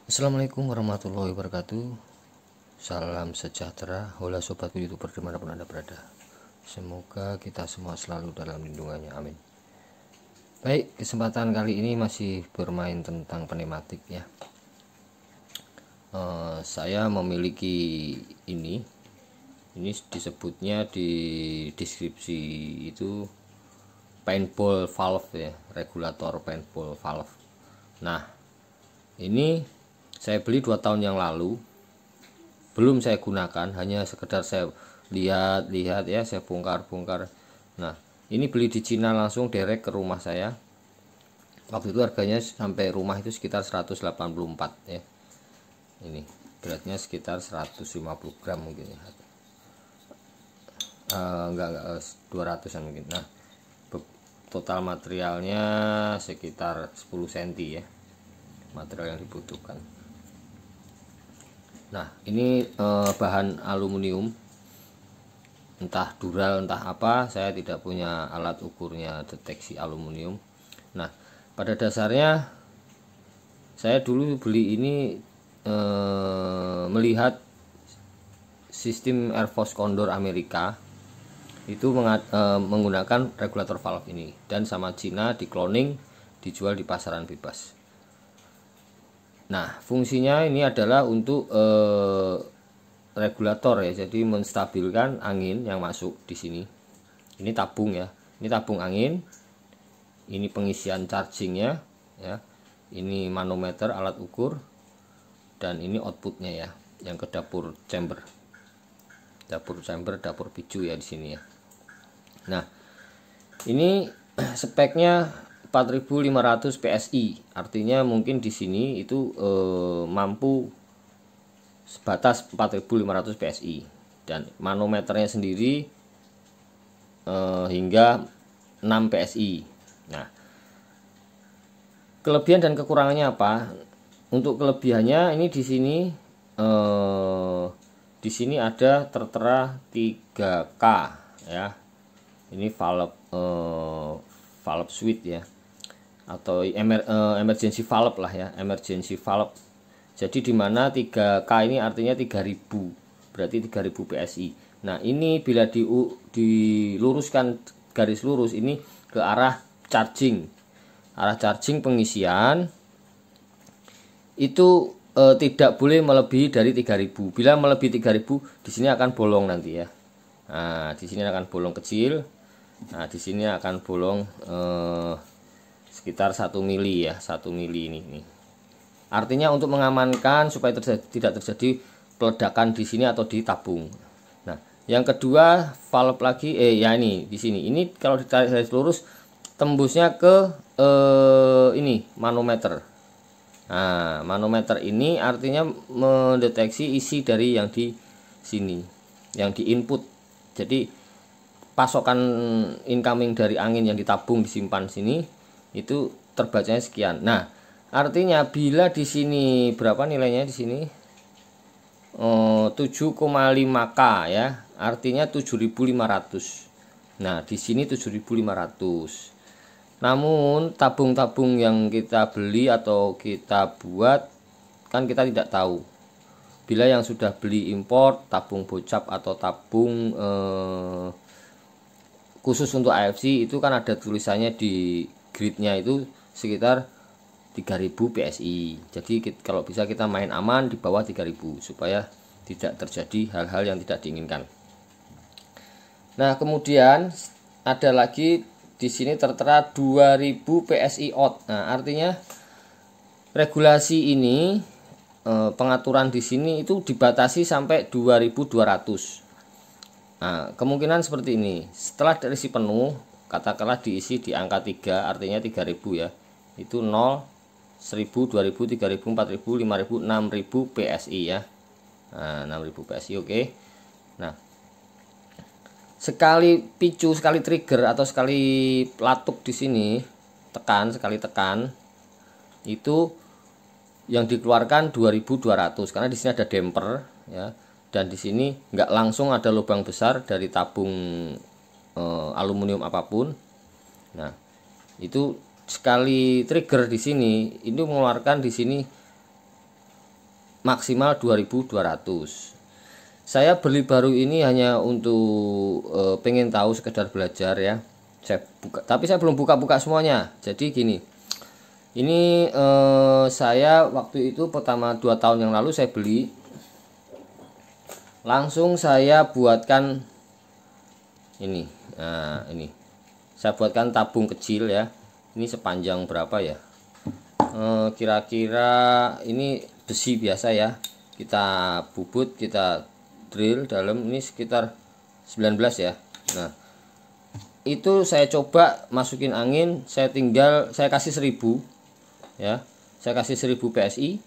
Assalamualaikum warahmatullahi wabarakatuh. Salam sejahtera, hola sobatku youtuber dimanapun anda berada. Semoga kita semua selalu dalam lindungannya, amin. Baik, kesempatan kali ini masih bermain tentang pneumatik ya. Saya memiliki ini disebutnya di deskripsi itu paintball valve ya, regulator paintball valve. Nah, ini saya beli 2 tahun yang lalu, belum saya gunakan, hanya sekedar saya lihat ya, saya bongkar. Nah, ini beli di Cina langsung direct ke rumah saya. Waktu itu harganya sampai rumah itu sekitar 184 ya. Ini beratnya sekitar 150 gram mungkin ya. Enggak 200an mungkin. Nah, total materialnya sekitar 10 cm ya, material yang dibutuhkan. Nah, ini bahan aluminium, entah dural entah apa, saya tidak punya alat ukurnya deteksi aluminium. Nah, pada dasarnya saya dulu beli ini melihat sistem Air Force Condor Amerika itu menggunakan regulator valve ini, dan sama Cina di cloning, dijual di pasaran bebas. Nah, fungsinya ini adalah untuk regulator ya, jadi menstabilkan angin yang masuk di sini. Ini tabung ya, ini tabung angin, ini pengisian chargingnya ya, ini manometer alat ukur, dan ini outputnya ya, yang ke dapur chamber, dapur picu ya di sini ya. Nah, ini speknya 4500 PSI, artinya mungkin di sini itu mampu sebatas 4500 PSI, dan manometernya sendiri hingga 6 PSI. Nah, kelebihan dan kekurangannya apa? Untuk kelebihannya ini di sini ada tertera 3K ya. Ini valve switch ya, atau emergency valve lah ya, emergency valve. Jadi dimana 3K ini artinya 3000, berarti 3000 PSI. Nah, ini bila diluruskan garis lurus ini ke arah charging pengisian itu tidak boleh melebihi dari 3000. Bila melebihi 3000, di sini akan bolong nanti ya. Nah, di sini akan bolong kecil. Nah, di sini akan bolong sekitar 1 mili ya, 1 mili ini. Artinya untuk mengamankan supaya tidak terjadi peledakan di sini atau di tabung. Nah, yang kedua valve lagi ya, ini di sini. Ini kalau ditarik garis lurus tembusnya ke ini manometer. Nah, manometer ini artinya mendeteksi isi dari yang di sini, yang di input. Jadi pasokan incoming dari angin yang ditabung disimpan sini itu terbacanya sekian. Nah, artinya bila di sini berapa nilainya di sini? 7,5K ya, artinya 7500. Nah, di sini 7500. Namun tabung-tabung yang kita beli atau kita buat kan kita tidak tahu. Bila yang sudah beli import, tabung bocap atau tabung khusus untuk AFC itu kan ada tulisannya di gridnya itu sekitar 3000 PSI. Jadi kalau bisa kita main aman di bawah 3000 supaya tidak terjadi hal-hal yang tidak diinginkan. Nah, kemudian ada lagi di sini tertera 2000 PSI out. Nah, artinya regulasi ini pengaturan di sini itu dibatasi sampai 2200. Nah, kemungkinan seperti ini. Setelah terisi penuh, katakanlah diisi di angka 3, artinya 3000 ya. Itu 0, 1000, 2000, 3000, 4000, 5000, 6000 PSI ya. Nah, 6000 PSI oke. Nah, sekali picu, sekali trigger atau sekali latuk di sini, sekali tekan itu yang dikeluarkan 2200, karena di sini ada damper ya, dan di sini nggak langsung ada lubang besar dari tabung aluminium apapun. Nah, itu sekali trigger di sini itu mengeluarkan di sini maksimal 2200. Saya beli baru ini hanya untuk pengen tahu, sekedar belajar ya. Saya buka, tapi saya belum buka-buka semuanya. Jadi gini, ini saya waktu itu pertama 2 tahun yang lalu saya beli, langsung saya buatkan ini. Nah, ini saya buatkan tabung kecil ya. Ini sepanjang berapa ya? Kira-kira ini besi biasa ya. Kita bubut, kita drill dalam, ini sekitar 19 ya. Nah, itu saya coba masukin angin, saya kasih 1000 ya. Saya kasih 1000 PSI.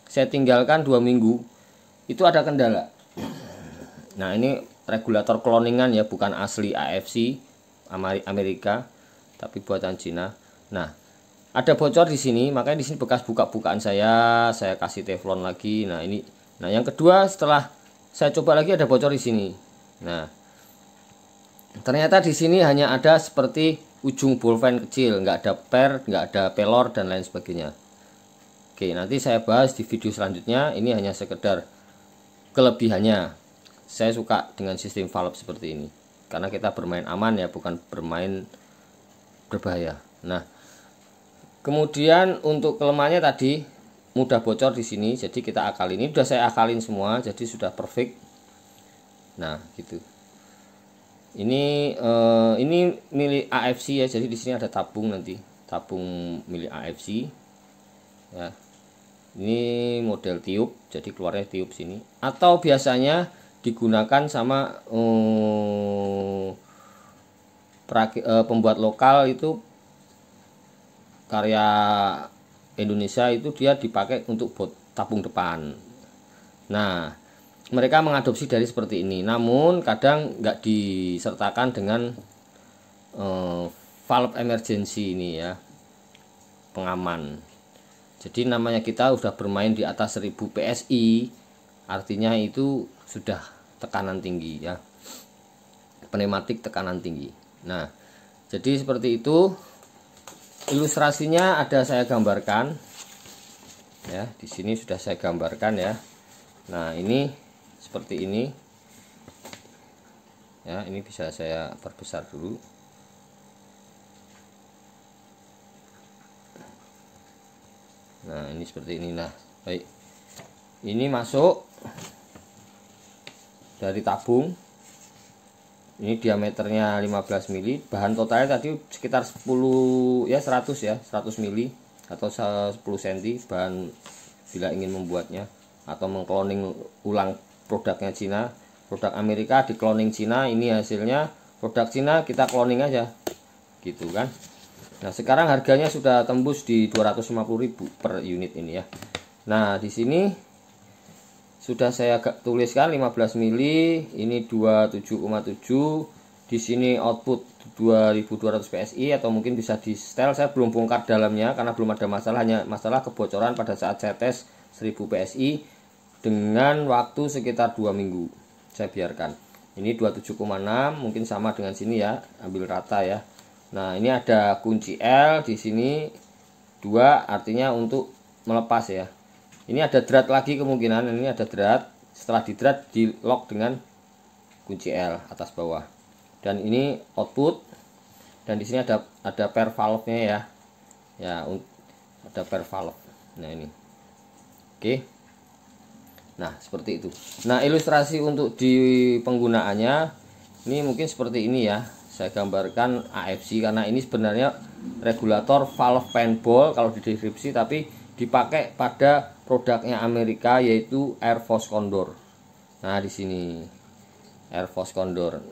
Saya tinggalkan 2 minggu. Itu ada kendala. Nah, ini regulator cloningan ya, bukan asli AFC Amerika, tapi buatan Cina. Nah, ada bocor di sini, makanya di sini bekas buka-bukaan saya kasih teflon lagi. Nah, ini. Nah, yang kedua, setelah saya coba lagi ada bocor di sini. Nah, ternyata di sini hanya ada seperti ujung ballpen kecil, nggak ada per, nggak ada pelor dan lain sebagainya. Oke, nanti saya bahas di video selanjutnya. Ini hanya sekedar kelebihannya. Saya suka dengan sistem valve seperti ini karena kita bermain aman ya, bukan bermain berbahaya. Nah, kemudian untuk kelemahannya tadi mudah bocor di sini, jadi kita akalin. Ini sudah saya akalin semua, jadi sudah perfect. Nah, gitu. Ini milik AFC ya, jadi di sini ada tabung, nanti tabung milik AFC ya. Ini model tiup, jadi keluarnya tiup sini. Atau biasanya digunakan sama pembuat lokal itu, karya Indonesia itu, dia dipakai untuk tabung depan. Nah, mereka mengadopsi dari seperti ini, namun kadang nggak disertakan dengan valve emergency ini ya, pengaman. Jadi namanya kita udah bermain di atas 1000 PSI, artinya itu sudah tekanan tinggi ya, pneumatik tekanan tinggi. Nah, jadi seperti itu. Ilustrasinya ada saya gambarkan ya, di sini sudah saya gambarkan ya. Nah, ini seperti ini ya, ini bisa saya perbesar dulu. Nah, ini seperti ini. Nah, baik, ini masuk dari tabung. Ini diameternya 15 mili. Bahan totalnya tadi sekitar 10 ya, 100 ya, 100 mili atau 10 cm bahan bila ingin membuatnya atau mengkloning ulang produknya Cina. Produk Amerika di cloning Cina, ini hasilnya produk Cina kita cloning aja. Gitu kan. Nah, sekarang harganya sudah tembus di 250.000 per unit ini ya. Nah, di sini sudah saya tuliskan 15 mili, ini 27,7. Di sini output 2200 PSI atau mungkin bisa di setel. Saya belum bongkar dalamnya karena belum ada masalah, hanya masalah kebocoran pada saat saya tes 1000 PSI dengan waktu sekitar 2 minggu. Saya biarkan. Ini 27,6, mungkin sama dengan sini ya, ambil rata ya. Nah, ini ada kunci L di sini 2, artinya untuk melepas ya. Ini ada drat lagi kemungkinan, ini ada drat. Setelah di drat di lock dengan kunci L atas bawah. Dan ini output. Dan di sini ada per valve-nya ya. Ya, ada per valve. Nah, ini. Oke. Nah, seperti itu. Nah, ilustrasi untuk di penggunaannya ini mungkin seperti ini ya. Saya gambarkan AFC karena ini sebenarnya regulator valve paintball kalau di deskripsi, tapi dipakai pada produknya Amerika yaitu Air Force Condor. Nah, di sini Air Force Condor.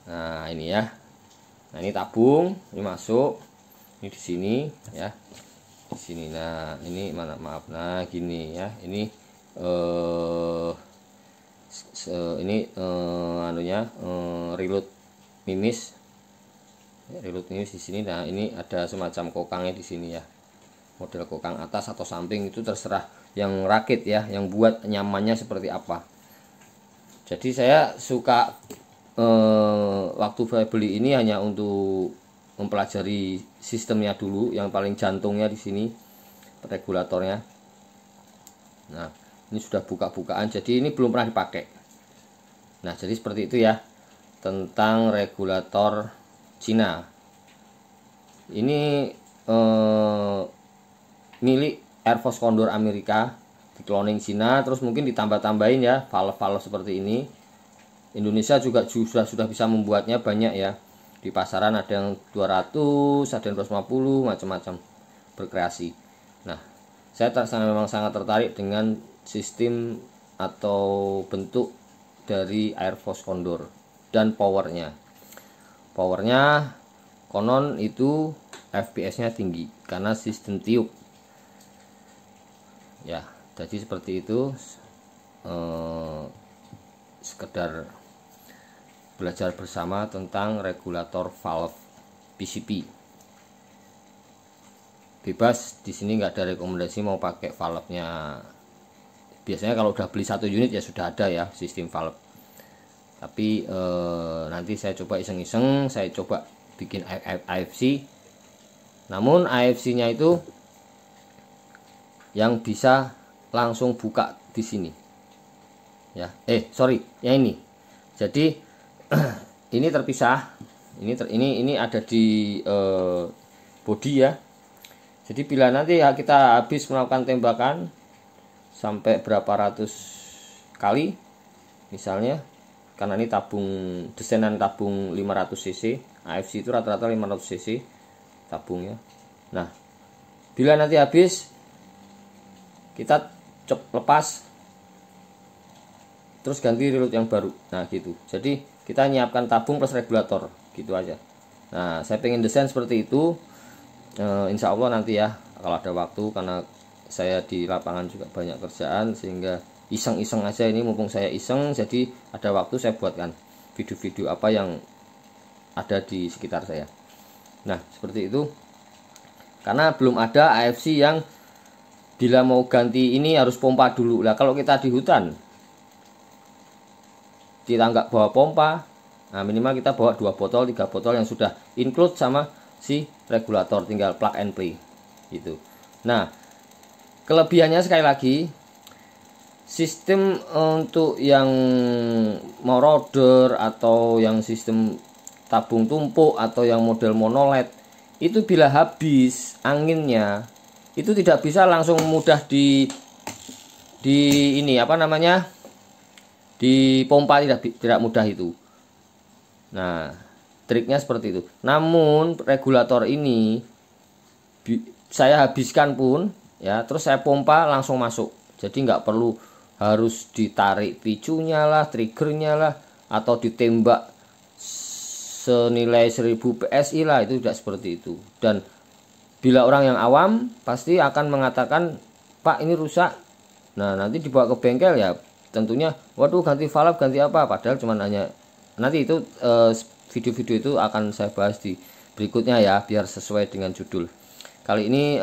Nah, ini ya. Nah, ini tabung, ini masuk. Ini di sini ya. Di sini. Nah, ini mana, maaf. Nah, gini ya. Ini reload mimis. Reload mimis di sini. Nah, ini ada semacam kokangnya di sini ya. Model kokang atas atau samping itu terserah yang rakit ya, yang buat nyamannya seperti apa. Jadi saya suka waktu saya beli ini hanya untuk mempelajari sistemnya dulu, yang paling jantungnya di sini regulatornya. Nah, ini sudah buka-bukaan, jadi ini belum pernah dipakai. Nah, jadi seperti itu ya tentang regulator Cina. Ini milik Air Force Condor Amerika, di cloning Cina, terus mungkin ditambah-tambahin ya valve-valve seperti ini. Indonesia juga sudah bisa membuatnya banyak ya. Di pasaran ada yang 200, ada yang 250, macam-macam, berkreasi. Nah, saya memang sangat tertarik dengan sistem atau bentuk dari Air Force Condor dan powernya. Konon itu FPS-nya tinggi karena sistem tiup. Ya, jadi seperti itu. Sekedar belajar bersama tentang regulator valve PCP. Bebas, di sini nggak ada rekomendasi mau pakai valve-nya. Biasanya kalau udah beli 1 unit ya sudah ada ya sistem valve. Tapi nanti saya coba iseng-iseng, saya coba bikin AFC. Namun AFC-nya itu yang bisa langsung buka di sini. Ya, yang ini. Jadi ini terpisah. Ini ada di body ya. Jadi bila nanti ya kita habis melakukan tembakan sampai berapa ratus kali, misalnya, karena ini desainan tabung 500 cc, AFC itu rata-rata 500 cc tabungnya. Nah, bila nanti habis, kita lepas, terus ganti reload yang baru. Nah gitu. Jadi kita nyiapkan tabung plus regulator, gitu aja. Nah, saya pengen desain seperti itu. Insya Allah nanti ya, kalau ada waktu, karena saya di lapangan juga banyak kerjaan, sehingga iseng-iseng aja ini, mumpung saya iseng, jadi ada waktu saya buatkan video-video apa yang ada di sekitar saya. Nah, seperti itu. Karena belum ada AFC yang bila mau ganti ini harus pompa dulu. Lah kalau kita di hutan, kita nggak bawa pompa, nah minimal kita bawa 2 botol 3 botol yang sudah include sama si regulator, tinggal plug and play gitu. Nah, kelebihannya sekali lagi, sistem untuk yang mau roder atau yang sistem tabung tumpuk atau yang model monoled itu bila habis anginnya itu tidak bisa langsung mudah di ini apa namanya, dipompa, tidak mudah itu. Nah, triknya seperti itu. Namun regulator ini saya habiskan pun ya, terus saya pompa langsung masuk. Jadi nggak perlu harus ditarik picunya lah, triggernya lah, atau ditembak senilai 1000 PSI lah, itu tidak seperti itu. Dan bila orang yang awam pasti akan mengatakan, "Pak, ini rusak." Nah, nanti dibawa ke bengkel ya tentunya, waduh ganti valve, ganti apa, padahal cuma hanya, nanti itu video-video itu akan saya bahas di berikutnya ya, biar sesuai dengan judul. Kali ini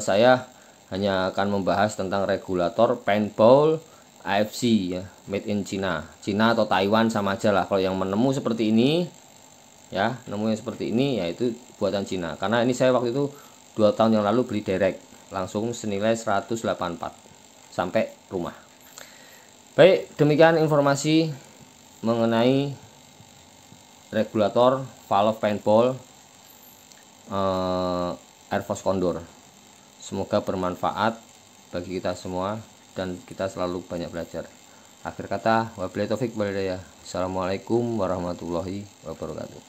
saya hanya akan membahas tentang regulator paintball AFC ya, made in China atau Taiwan sama aja lah. Kalau yang menemu seperti ini ya, nemunya seperti ini ya itu buatan Cina. Karena ini saya waktu itu 2 tahun yang lalu beli direct langsung senilai 184 sampai rumah. Baik, demikian informasi mengenai regulator valve paintball Air Force Condor. Semoga bermanfaat bagi kita semua dan kita selalu banyak belajar. Akhir kata, wabillahi taufik wal hidayah. Assalamualaikum warahmatullahi wabarakatuh.